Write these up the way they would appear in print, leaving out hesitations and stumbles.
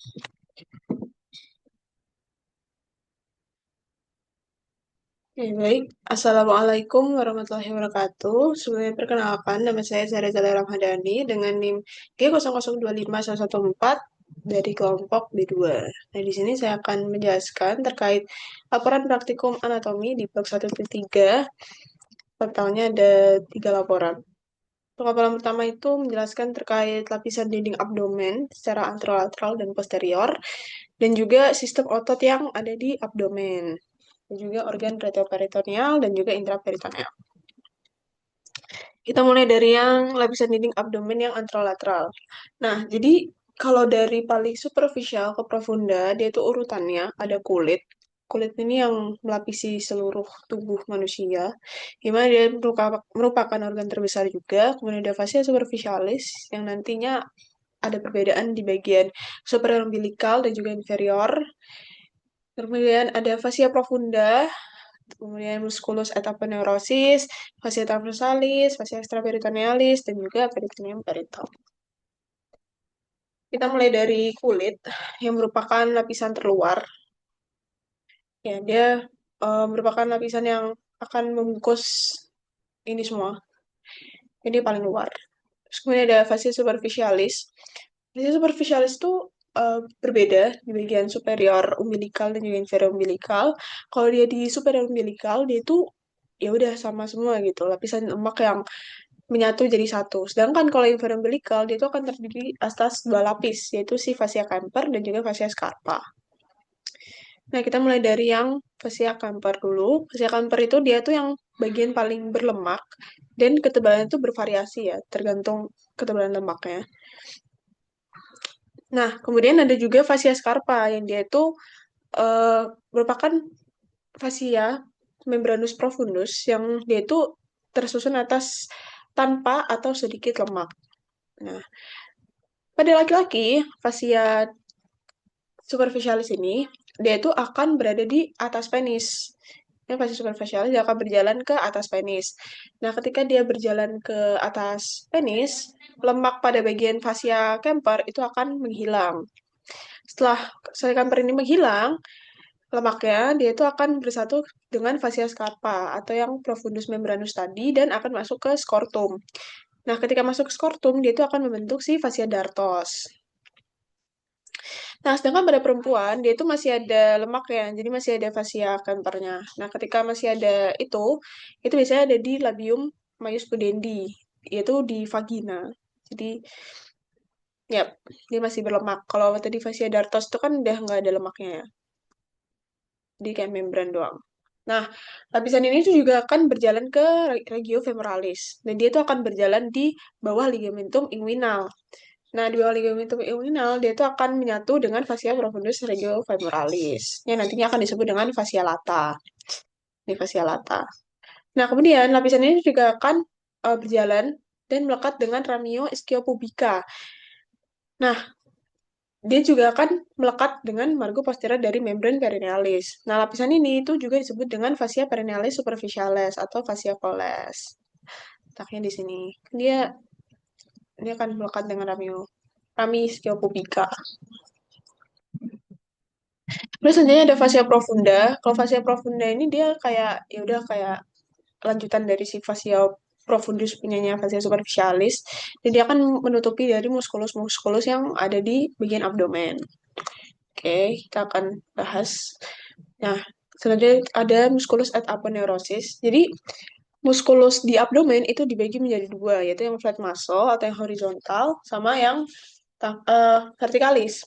Oke, baik. Assalamualaikum warahmatullahi wabarakatuh. Sebelumnya perkenalkan, nama saya Zahra Zala Ramadhani dengan NIM G002514 dari kelompok B2. Nah, di sini saya akan menjelaskan terkait laporan praktikum anatomi di bab 1-3. Totalnya ada 3 laporan. Untuk laporan pertama itu menjelaskan terkait lapisan dinding abdomen secara anterolateral dan posterior, dan juga sistem otot yang ada di abdomen, dan juga organ retroperitoneal dan juga intraperitoneal. Kita mulai dari yang lapisan dinding abdomen yang anterolateral. Nah, jadi kalau dari paling superficial ke profunda, dia itu urutannya ada kulit. Kulit ini yang melapisi seluruh tubuh manusia, gimana dia merupakan organ terbesar juga. Kemudian ada fascia superficialis, yang nantinya ada perbedaan di bagian superior umbilikal dan juga inferior. Kemudian ada fascia profunda, kemudian musculus et aponeurosis, fascia transversalis, fascia extraperitonealis, dan juga peritoneum periton. Kita mulai dari kulit, yang merupakan lapisan terluar. Ya, dia merupakan lapisan yang akan membungkus ini semua. Jadi paling luar. Terus kemudian ada fascia superficialis. Fascia superficialis itu berbeda di bagian superior umbilikal dan juga inferior umbilikal. Kalau dia di superior umbilikal, dia itu ya udah sama semua gitu, lapisan lemak yang menyatu jadi satu. Sedangkan kalau inferior umbilikal, dia itu akan terdiri atas dua lapis, yaitu si fascia Camper dan juga fascia Scarpa. Nah, kita mulai dari yang fascia Camper dulu. Fascia Camper itu dia tuh yang bagian paling berlemak, dan ketebalan itu bervariasi ya, tergantung ketebalan lemaknya. Nah, kemudian ada juga fascia Scarpa, yang dia itu eh, merupakan fascia membranus profundus, yang dia itu tersusun atas tanpa atau sedikit lemak. Nah, pada laki-laki, fascia superficialis ini, dia itu akan berada di atas penis. Yang fascia superficialis dia akan berjalan ke atas penis. Nah, ketika dia berjalan ke atas penis, lemak pada bagian fascia Camper itu akan menghilang. Setelah fascia Camper ini menghilang, lemaknya dia itu akan bersatu dengan fascia Scarpa atau yang profundus membranus tadi dan akan masuk ke scortum. Nah, ketika masuk ke scortum, dia itu akan membentuk si fascia dartos. Nah, sedangkan pada perempuan, dia itu masih ada lemak ya, jadi masih ada fascia kantornya. Nah, ketika masih ada itu biasanya ada di labium maius pudendi, yaitu di vagina. Jadi, ya, dia masih berlemak. Kalau tadi fascia dartos itu kan udah nggak ada lemaknya ya, jadi kayak membran doang. Nah, lapisan ini tuh juga akan berjalan ke regio femoralis, dan dia itu akan berjalan di bawah ligamentum inguinal. Nah, di bawah ligamentum inguinal, dia itu akan menyatu dengan fascia profundus regiofemoralis, yang nantinya akan disebut dengan fascia lata. Ini fascia lata. Nah, kemudian lapisan ini juga akan berjalan dan melekat dengan ramio ischiopubica. Nah, dia juga akan melekat dengan margo posterior dari membran perinealis. Nah, lapisan ini itu juga disebut dengan fascia perinealis superficialis atau fascia coles. Letaknya di sini. Dia akan melekat dengan rami ischiopubica. Terus selanjutnya ada fascia profunda. Kalau fascia profunda ini dia kayak ya udah kayak lanjutan dari si fascia profundus punyanya fascia superficialis, dan dia akan menutupi dari muskulus-muskulus yang ada di bagian abdomen. Oke, kita akan bahas. Nah, selanjutnya ada musculus et aponeurosis. Jadi muskulus di abdomen itu dibagi menjadi dua, yaitu yang flat muscle atau yang horizontal sama yang vertikalis.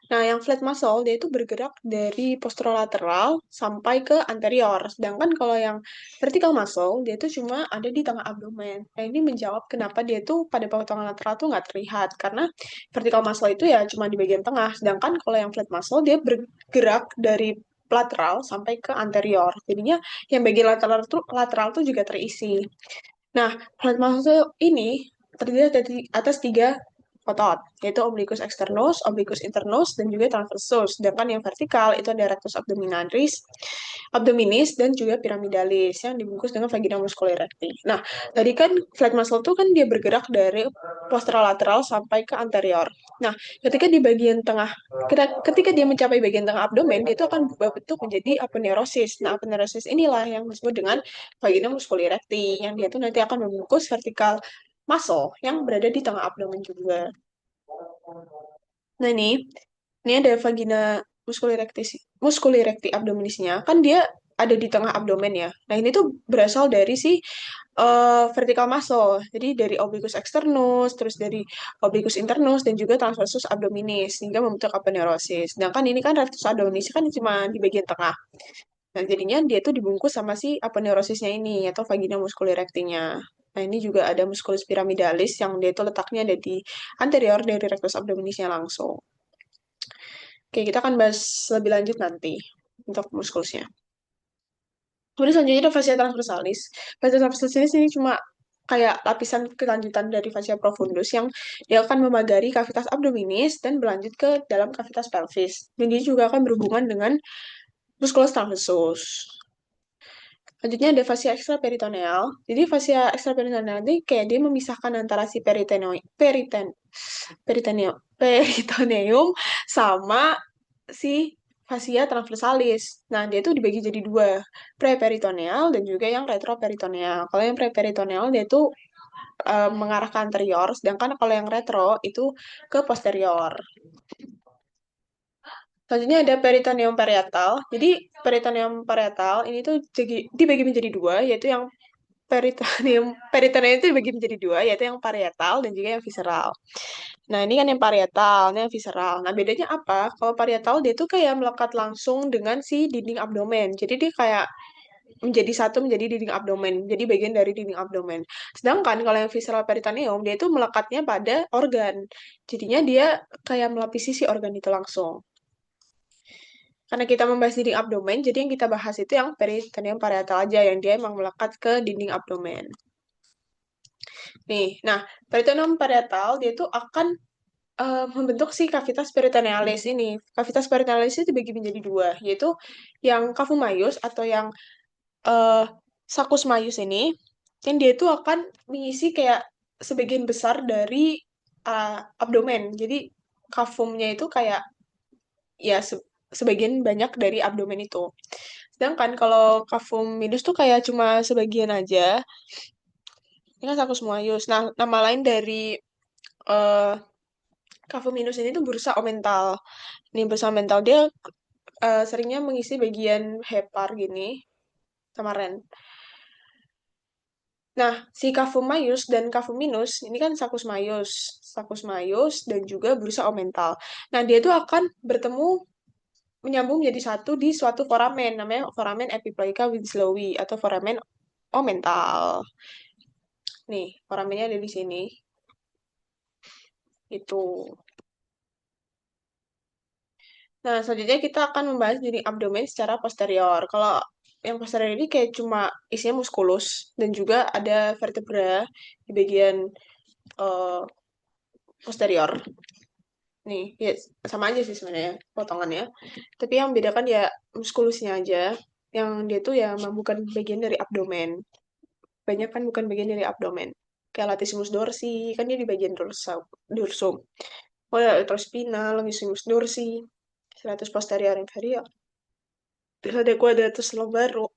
Nah, yang flat muscle dia itu bergerak dari posterolateral sampai ke anterior. Sedangkan kalau yang vertical muscle dia itu cuma ada di tengah abdomen. Nah, ini menjawab kenapa dia itu pada potongan lateral tuh nggak terlihat. Karena vertical muscle itu ya cuma di bagian tengah. Sedangkan kalau yang flat muscle dia bergerak dari lateral sampai ke anterior. Jadinya yang bagian lateral tuh juga terisi. Nah, flat muscle ini terdiri dari atas tiga otot, yaitu obliquus externus, obliquus internus, dan juga transversus. Sedangkan yang vertikal itu ada rectus abdominis, dan juga piramidalis yang dibungkus dengan vagina musculi recti. Nah, tadi kan flat muscle itu kan dia bergerak dari posterolateral sampai ke anterior. Nah, ketika di bagian tengah, ketika dia mencapai bagian tengah abdomen, dia itu akan berubah bentuk menjadi aponeurosis. Nah, aponeurosis inilah yang disebut dengan vagina musculi recti, yang dia itu nanti akan membungkus vertikal muscle yang berada di tengah abdomen juga. Nah, ini ada vagina musculi recti abdominisnya. Kan dia ada di tengah abdomen ya. Nah, ini tuh berasal dari si vertical muscle. Jadi dari obliquus externus, terus dari obliquus internus, dan juga transversus abdominis, sehingga membentuk aponeurosis. Sedangkan ini kan rectus abdominis kan cuma di bagian tengah. Nah, jadinya dia tuh dibungkus sama si aponeurosisnya ini, atau vagina musculi recti-nya. Nah, ini juga ada musculus piramidalis yang dia itu letaknya ada di anterior dari rectus abdominisnya langsung. Oke, kita akan bahas lebih lanjut nanti untuk muskulusnya. Kemudian selanjutnya ada fascia transversalis. Fascia transversalis ini cuma kayak lapisan kelanjutan dari fascia profundus yang dia akan memagari kavitas abdominis dan berlanjut ke dalam kavitas pelvis. Dan dia juga akan berhubungan dengan musculus transversus. Selanjutnya ada fascia ekstraperitoneal. Jadi fascia ekstraperitoneal ini kayak dia memisahkan antara si peritoneum sama si fascia transversalis. Nah, dia tuh dibagi jadi dua, preperitoneal dan juga yang retroperitoneal. Kalau yang preperitoneal dia tuh mengarah ke anterior, sedangkan kalau yang retro itu ke posterior. Selanjutnya ada peritoneum parietal. Jadi peritoneum parietal ini tuh dibagi menjadi dua, yaitu yang peritoneum itu dibagi menjadi dua, yaitu yang parietal dan juga yang visceral. Nah, ini kan yang parietal, ini yang visceral. Nah, bedanya apa? Kalau parietal dia tuh kayak melekat langsung dengan si dinding abdomen. Jadi dia kayak menjadi satu menjadi dinding abdomen, jadi bagian dari dinding abdomen. Sedangkan kalau yang visceral peritoneum dia itu melekatnya pada organ. Jadinya dia kayak melapisi si organ itu langsung. Karena kita membahas dinding abdomen, jadi yang kita bahas itu yang peritoneum parietal aja, yang dia emang melekat ke dinding abdomen. Nih, nah, peritoneum parietal dia itu akan membentuk si cavitas peritonealis ini. Cavitas peritonealis itu dibagi menjadi dua, yaitu yang cavum maius atau yang uh, saccus maius ini, yang dia itu akan mengisi kayak sebagian besar dari abdomen. Jadi cavumnya itu kayak ya sebagian banyak dari abdomen itu. Sedangkan kalau cavum minus tuh kayak cuma sebagian aja. Ini kan saccus maius. Nah, nama lain dari uh, cavum minus ini tuh bursa omental. Ini bursa omental dia seringnya mengisi bagian hepar gini sama ren. Nah, si cavum maius dan cavum minus ini kan saccus maius dan juga bursa omental. Nah, dia tuh akan bertemu menyambung jadi satu di suatu foramen namanya foramen epiploica winslowi atau foramen omental. Nih, foramennya ada di sini. Itu. Nah, selanjutnya kita akan membahas dinding abdomen secara posterior. Kalau yang posterior ini kayak cuma isinya muskulus dan juga ada vertebra di bagian eh, posterior. Nih, ya sama aja sih sebenarnya potongannya. Tapi yang membedakan ya muskulusnya aja. Yang dia tuh ya bukan bagian dari abdomen. Banyak kan bukan bagian dari abdomen. Kayak latissimus dorsi, kan dia di bagian dorsum. Oh, ya, terus spina, longissimus dorsi, serratus posterior inferior. Terus ada quadratus lumborum,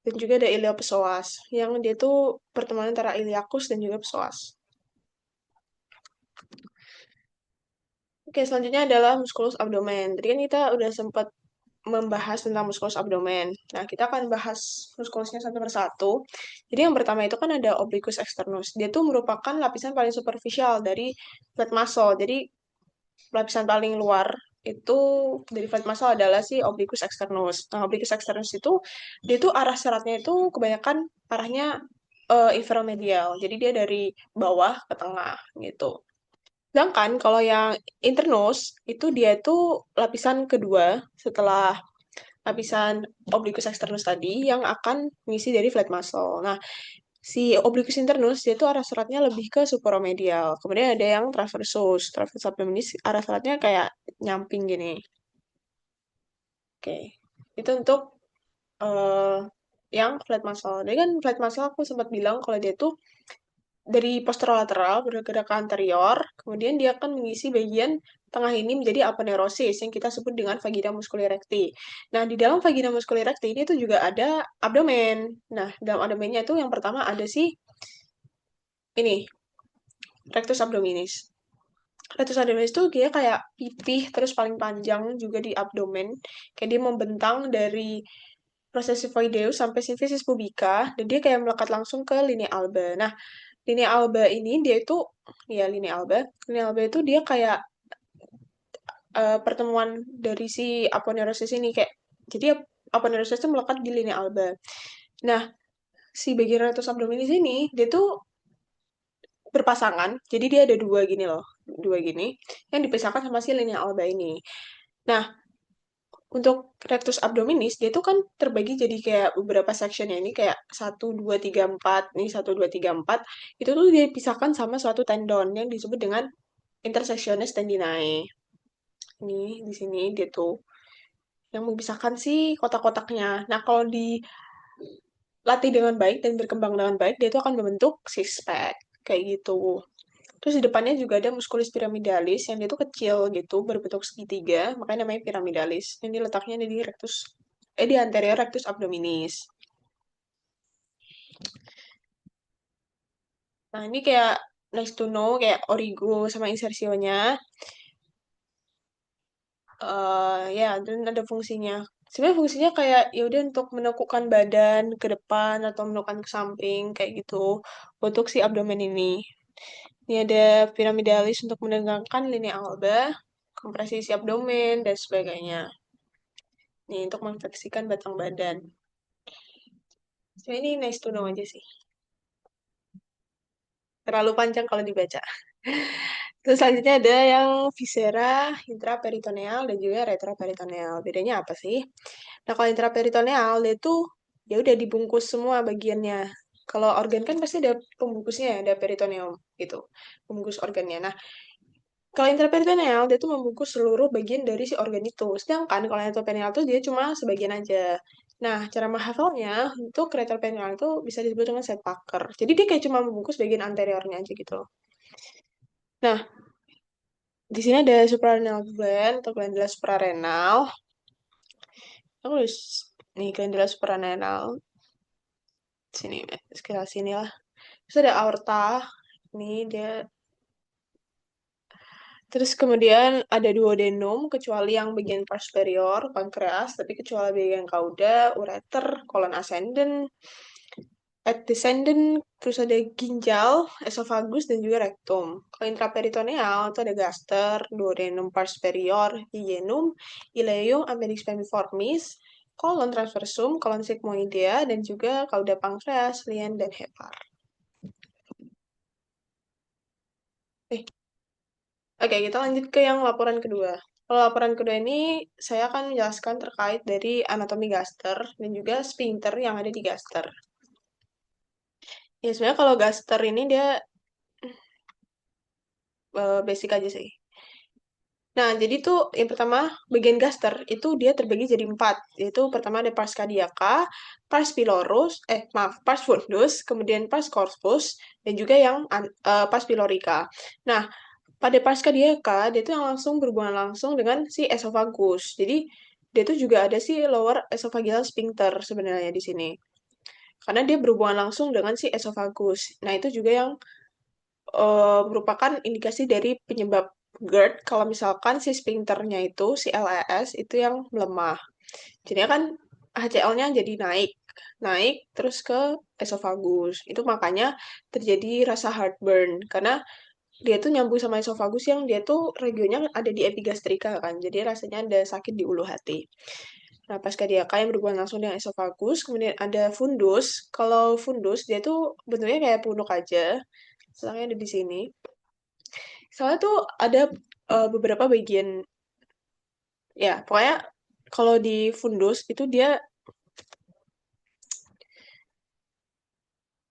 dan juga ada iliopsoas, yang dia tuh pertemuan antara iliacus dan juga psoas. Oke, selanjutnya adalah musculus abdomen. Tadi kan kita udah sempat membahas tentang musculus abdomen. Nah, kita akan bahas muskulusnya satu persatu. Jadi yang pertama itu kan ada obliquus externus. Dia tuh merupakan lapisan paling superficial dari flat muscle. Jadi lapisan paling luar itu dari flat muscle adalah si obliquus externus. Nah, obliquus externus itu dia tuh arah seratnya itu kebanyakan arahnya inferomedial. Jadi dia dari bawah ke tengah gitu. Sedangkan kalau yang internus itu dia itu lapisan kedua setelah lapisan obliquus externus tadi yang akan mengisi dari flat muscle. Nah, Si obliquus internus dia tuh arah seratnya lebih ke supromedial. Kemudian ada yang transversus. Transversus abdominis arah seratnya kayak nyamping gini. Oke. Itu untuk eh yang flat muscle. Jadi kan flat muscle aku sempat bilang kalau dia tuh dari posterolateral bergerak ke anterior, kemudian dia akan mengisi bagian tengah ini menjadi aponeurosis yang kita sebut dengan vagina musculi recti. Nah, di dalam vagina musculi recti ini tuh juga ada abdomen. Nah, dalam abdomennya itu yang pertama ada sih ini, rectus abdominis. Rectus abdominis itu dia kayak pipih terus paling panjang juga di abdomen. Kayak dia membentang dari proses sifoideus sampai sifisis pubica dan dia kayak melekat langsung ke linea alba. Nah, linea alba ini dia itu ya linea alba itu dia kayak pertemuan dari si aponeurosis ini kayak jadi aponeurosis itu melekat di linea alba. Nah, si bagian rectus abdominis ini dia tuh berpasangan. Jadi dia ada dua gini loh, dua gini yang dipisahkan sama si linea alba ini. Nah, untuk rectus abdominis dia tuh kan terbagi jadi kayak beberapa section ya ini kayak satu 2 3 4 nih satu 2 3 4 itu tuh dia dipisahkan sama suatu tendon yang disebut dengan intersectionis tendinae. Ini di sini dia tuh yang memisahkan si kotak-kotaknya. Nah, kalau dilatih dengan baik dan berkembang dengan baik, dia itu akan membentuk six pack kayak gitu. Terus di depannya juga ada musculus pyramidalis yang dia tuh kecil gitu, berbentuk segitiga, makanya namanya pyramidalis. Ini letaknya di rectus di anterior rectus abdominis. Nah, ini kayak nice to know kayak origo sama insersionya. Ya, dan ada fungsinya. Sebenarnya fungsinya kayak ya udah untuk menekukkan badan ke depan atau menekukkan ke samping kayak gitu untuk si abdomen ini. Ini ada piramidalis untuk menegangkan linea alba, kompresi si abdomen dan sebagainya. Nih untuk memfleksikan batang badan. Sebenarnya ini nice to know aja sih. Terlalu panjang kalau dibaca. Terus selanjutnya ada yang viscera, intraperitoneal, dan juga retroperitoneal. Bedanya apa sih? Nah, kalau intraperitoneal, dia tuh ya udah dibungkus semua bagiannya. Kalau organ kan pasti ada pembungkusnya ya, ada peritoneum gitu, pembungkus organnya. Nah, kalau intraperitoneal, dia tuh membungkus seluruh bagian dari si organ itu. Sedangkan kalau retroperitoneal tuh dia cuma sebagian aja. Nah, cara menghafalnya untuk retroperitoneal itu bisa disebut dengan set Parker. Jadi dia kayak cuma membungkus bagian anteriornya aja gitu. Nah, di sini ada suprarenal gland atau glandula suprarenal. Aku harus nih glandula suprarenal sini sekitar sini lah. Terus ada aorta. Ini dia. Terus kemudian ada duodenum kecuali yang bagian pars superior, pankreas, tapi kecuali bagian cauda, ureter, kolon ascendens, descendant, terus ada ginjal, esophagus, dan juga rektum. Kalau intraperitoneal itu ada gaster, duodenum pars superior, ileum, ileum, appendix pemmiformis, kolon transversum, kolon sigmoidea, dan juga cauda pankreas, lien, dan hepar. Eh, Oke, kita lanjut ke yang laporan kedua. Kalau laporan kedua ini, saya akan menjelaskan terkait dari anatomi gaster dan juga sphincter yang ada di gaster. Ya, sebenarnya kalau gaster ini dia basic aja sih. Nah, jadi tuh yang pertama, bagian gaster itu dia terbagi jadi empat. Yaitu pertama ada pars cardiaca, pars pylorus, pars fundus, kemudian pars corpus, dan juga yang pars pylorica. Nah, pada pars cardiaca, dia tuh yang langsung berhubungan langsung dengan si esophagus. Jadi, dia tuh juga ada si lower esophageal sphincter sebenarnya di sini. Karena dia berhubungan langsung dengan si esophagus. Nah, itu juga yang merupakan indikasi dari penyebab GERD kalau misalkan si sphincternya itu, si LES, itu yang melemah. Jadinya kan HCl-nya jadi naik. Naik terus ke esophagus. Itu makanya terjadi rasa heartburn. Karena dia tuh nyambung sama esophagus yang dia tuh regionnya ada di epigastrika kan. Jadi rasanya ada sakit di ulu hati. Nah, pas kadiaka yang berhubungan langsung dengan esophagus, kemudian ada fundus. Kalau fundus dia tuh bentuknya kayak punuk aja. Selangnya ada di sini. Soalnya tuh ada beberapa bagian ya, pokoknya kalau di fundus itu dia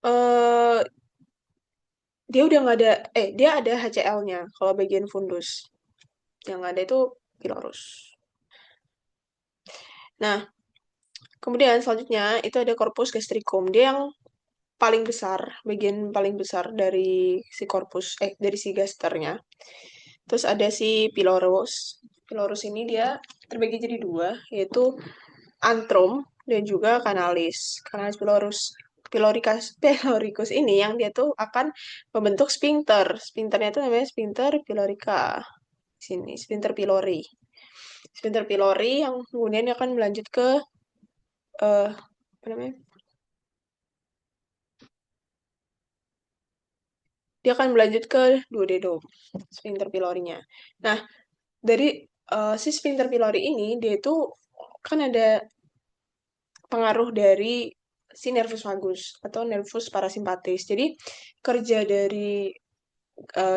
eh dia udah nggak ada, dia ada HCl-nya kalau bagian fundus. Yang nggak ada itu pilorus. Nah, kemudian selanjutnya itu ada corpus gastricum. Dia yang paling besar, bagian paling besar dari si corpus, dari si gasternya. Terus ada si pilorus. Pilorus ini dia terbagi jadi dua, yaitu antrum dan juga kanalis. Kanalis pilorus piloricus ini yang dia tuh akan membentuk sphincter. Sphincternya itu namanya sphincter pylorica. Sini, sphincter pylori. Sphincter pylori yang kemudian akan melanjut ke apa namanya? Dia akan melanjut ke duodenum, sphincter pylorinya. Nah, dari si sphincter pylori ini dia itu kan ada pengaruh dari si nervus vagus atau nervus parasimpatis. Jadi kerja dari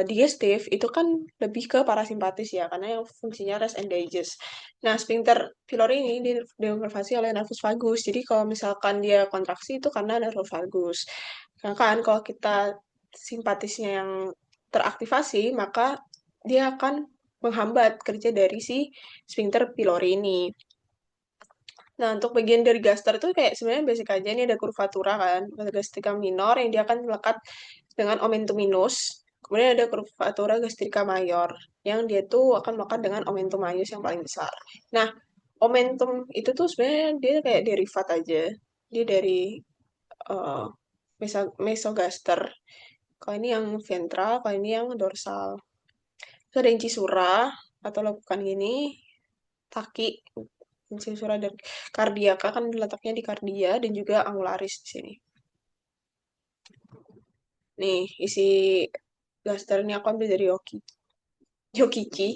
digestif itu kan lebih ke parasimpatis ya, karena yang fungsinya rest and digest. Nah, sphincter pylori ini dinervasi oleh nervus vagus. Jadi kalau misalkan dia kontraksi itu karena nervus vagus. Sedangkan kalau kita simpatisnya yang teraktivasi, maka dia akan menghambat kerja dari si sphincter pylori ini. Nah, untuk bagian dari gaster itu kayak sebenarnya basic aja. Ini ada curvatura kan, ada gastrika minor yang dia akan melekat dengan omentum minus. Kemudian ada curvatura gastrika mayor yang dia tuh akan melekat dengan omentum maius yang paling besar. Nah, omentum itu tuh sebenarnya dia kayak derivat aja. Dia dari uh, mesogaster. Kalau ini yang ventral, kalau ini yang dorsal. Terus ada incisura atau lekukan gini, taki, incisura dan kardiaka kan letaknya di kardia dan juga angularis di sini. Nih, isi gaster ini aku ambil dari Yokichi.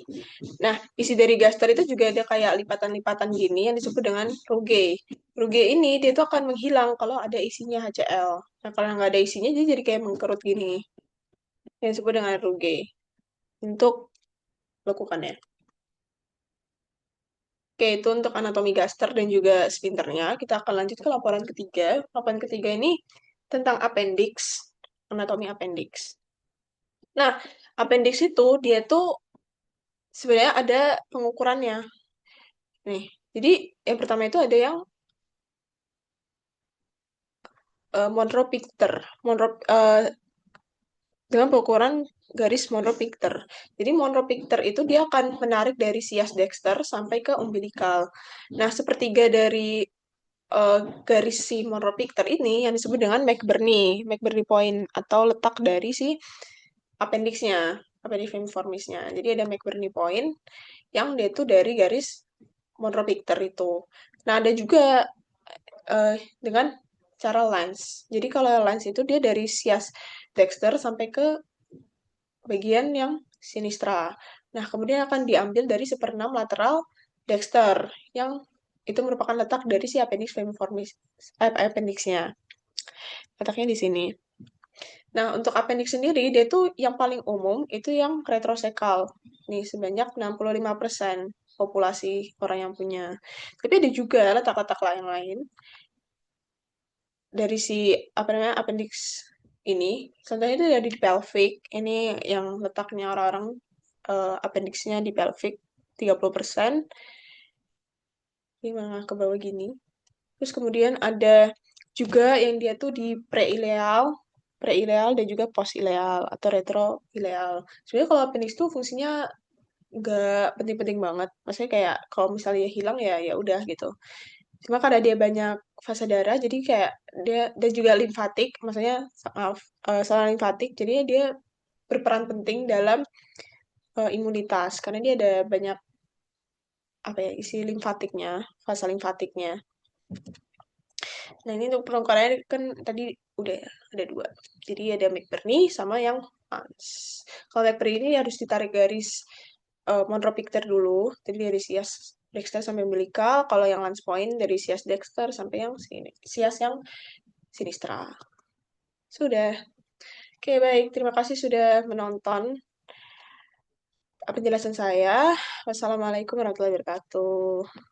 Nah, isi dari gaster itu juga ada kayak lipatan-lipatan gini yang disebut dengan rugae. Rugae ini dia tuh akan menghilang kalau ada isinya HCl. Nah, kalau nggak ada isinya, dia jadi kayak mengkerut gini. Yang disebut dengan rugae. Untuk lekukannya. Oke, itu untuk anatomi gaster dan juga sphincternya. Kita akan lanjut ke laporan ketiga. Laporan ketiga ini tentang appendix, anatomi appendix. Nah, appendix itu dia tuh sebenarnya ada pengukurannya. Nih, jadi yang pertama itu ada yang Monroe Picter. Dengan pengukuran garis Monroe Picter. Jadi Monroe Picter itu dia akan menarik dari sias dexter sampai ke umbilikal. Nah, sepertiga dari garis si Monroe Picter ini yang disebut dengan McBurney point atau letak dari si appendixnya, appendix femormisnya. Jadi ada McBurney point yang dia itu dari garis Monroe Picter itu. Nah, ada juga dengan cara lens. Jadi kalau lens itu dia dari sias dexter sampai ke bagian yang sinistra. Nah, kemudian akan diambil dari seperenam lateral dexter yang itu merupakan letak dari si appendix femormis, appendixnya. Letaknya di sini. Nah, untuk appendix sendiri, dia tuh yang paling umum itu yang retrosekal. Nih, sebanyak 65% populasi orang yang punya. Tapi ada juga letak-letak lain-lain dari si apa namanya appendix ini. Contohnya itu dari pelvic. Ini yang letaknya orang-orang appendixnya di pelvic 30%. Ini malah ke bawah gini. Terus kemudian ada juga yang dia tuh di preileal dan juga postileal atau retroileal. Sebenarnya kalau appendix tuh fungsinya nggak penting-penting banget. Maksudnya kayak kalau misalnya hilang ya ya udah gitu. Cuma karena dia banyak fase darah, jadi kayak dia dan juga limfatik, maksudnya maaf, saluran limfatik, jadi dia berperan penting dalam imunitas karena dia ada banyak apa ya isi limfatiknya, fase limfatiknya. Nah, ini untuk penangkarannya kan tadi udah ada dua. Jadi ada McBurney sama yang Hans. Kalau McBurney ini harus ditarik garis Monroe Picter dulu. Jadi dari sias Dexter sampai umbilical. Kalau yang Lance Point dari sias Dexter sampai yang sini. Sias yang sinistra. Sudah. Oke, baik. Terima kasih sudah menonton penjelasan saya. Wassalamualaikum warahmatullahi wabarakatuh.